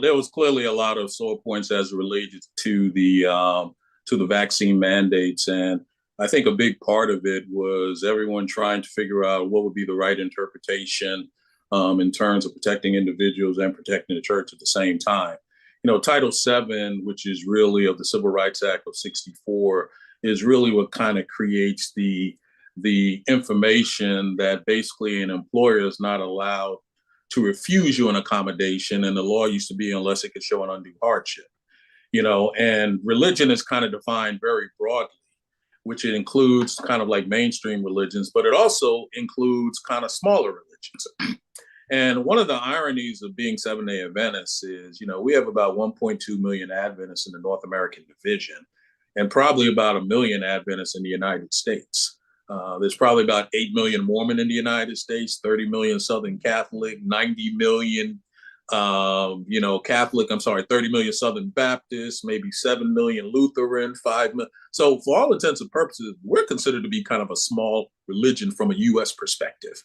There was clearly a lot of sore points as related to the vaccine mandates, and I think a big part of it was everyone trying to figure out what would be the right interpretation in terms of protecting individuals and protecting the church at the same time. You know, Title VII, which is really of the Civil Rights Act of '64, is really what kind of creates the information that basically an employer is not allowed to refuse you an accommodation, and the law used to be unless it could show an undue hardship. You know, and religion is kind of defined very broadly, which it includes kind of like mainstream religions, but it also includes kind of smaller religions. And one of the ironies of being Seventh-day Adventists is, you know, we have about 1.2 million Adventists in the North American division, and probably about a million Adventists in the United States. There's probably about 8 million Mormon in the United States, 30 million Southern Catholic, 90 million, Catholic, 30 million Southern Baptist, maybe 7 million Lutheran, 5 million. So for all intents and purposes, we're considered to be kind of a small religion from a U.S. perspective.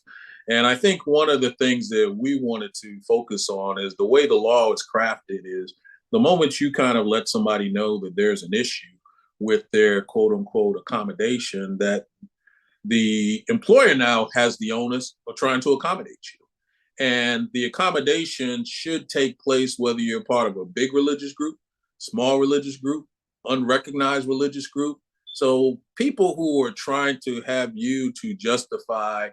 And I think one of the things that we wanted to focus on is the way the law is crafted is the moment you kind of let somebody know that there's an issue with their quote unquote accommodation, that the employer now has the onus of trying to accommodate you. And the accommodation should take place whether you're part of a big religious group, small religious group, unrecognized religious group. So people who are trying to have you to justify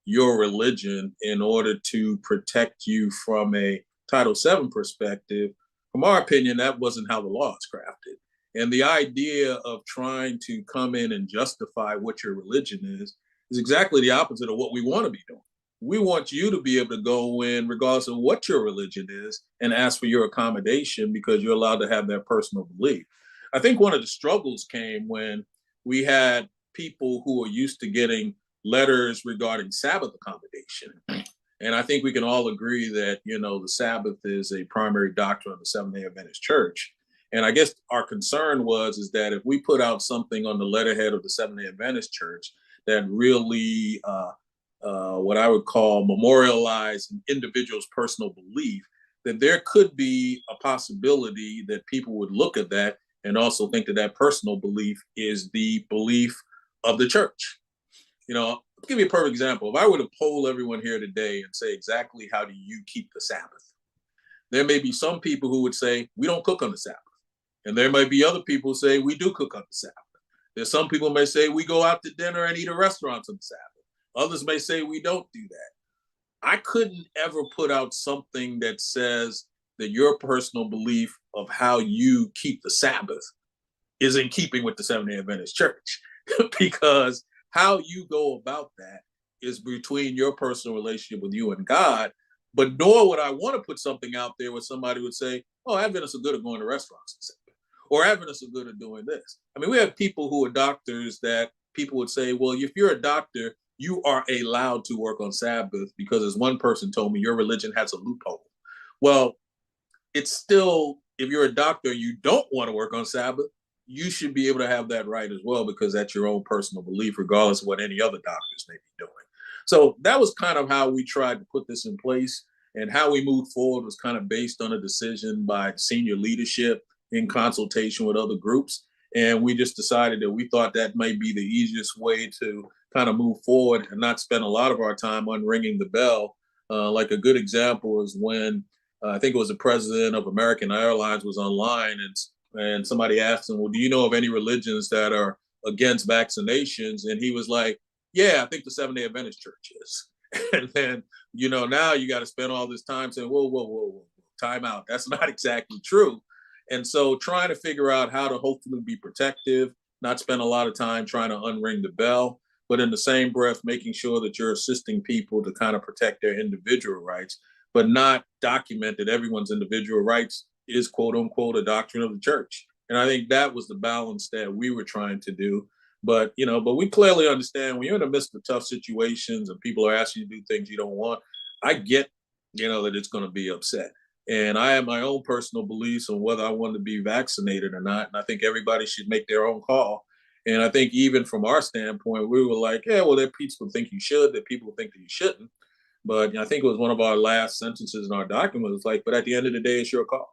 your religion in order to protect you from a Title VII perspective, from our opinion, that wasn't how the law is crafted. And the idea of trying to come in and justify what your religion is exactly the opposite of what we want to be doing. We want you to be able to go in, regardless of what your religion is, and ask for your accommodation because you're allowed to have that personal belief. I think one of the struggles came when we had people who are used to getting letters regarding Sabbath accommodation. And I think we can all agree that, you know, the Sabbath is a primary doctrine of the Seventh-day Adventist Church. And I guess our concern is that if we put out something on the letterhead of the Seventh-day Adventist Church that really, what I would call memorialize an individual's personal belief, that there could be a possibility that people would look at that and also think that that personal belief is the belief of the church. You know, I'll give you a perfect example. If I were to poll everyone here today and say exactly how do you keep the Sabbath, there may be some people who would say we don't cook on the Sabbath. And there might be other people who say we do cook on the Sabbath. There's some people may say we go out to dinner and eat at restaurants on the Sabbath. Others may say we don't do that. I couldn't ever put out something that says that your personal belief of how you keep the Sabbath is in keeping with the Seventh-day Adventist Church because how you go about that is between your personal relationship with you and God. But nor would I want to put something out there where somebody would say, oh, Adventists are good at going to restaurants, or Adventists are good at doing this. I mean, we have people who are doctors that people would say, well, if you're a doctor, you are allowed to work on Sabbath because, as one person told me, your religion has a loophole. Well, it's still, if you're a doctor, you don't want to work on Sabbath, you should be able to have that right as well because that's your own personal belief, regardless of what any other doctors may be doing. So that was kind of how we tried to put this in place, and how we moved forward was kind of based on a decision by senior leadership in consultation with other groups. And we just decided that we thought that might be the easiest way to kind of move forward and not spend a lot of our time on ringing the bell. Like a good example is when I think it was the president of American Airlines was online, and somebody asked him, well, do you know of any religions that are against vaccinations? And he was like, yeah, I think the Seventh-day Adventist Church is. And then, you know, now you got to spend all this time saying, whoa, time out. That's not exactly true. And so trying to figure out how to hopefully be protective, not spend a lot of time trying to unring the bell, but in the same breath, making sure that you're assisting people to kind of protect their individual rights, but not document that everyone's individual rights is quote unquote a doctrine of the church. And I think that was the balance that we were trying to do. But, you know, but we clearly understand when you're in the midst of tough situations and people are asking you to do things you don't want, I get, you know, that it's going to be upset. And I have my own personal beliefs on whether I want to be vaccinated or not. And I think everybody should make their own call. And I think even from our standpoint, we were like, yeah, well, there are people who think you should, there are people who think that you shouldn't. But I think it was one of our last sentences in our document. It's like, but at the end of the day, it's your call.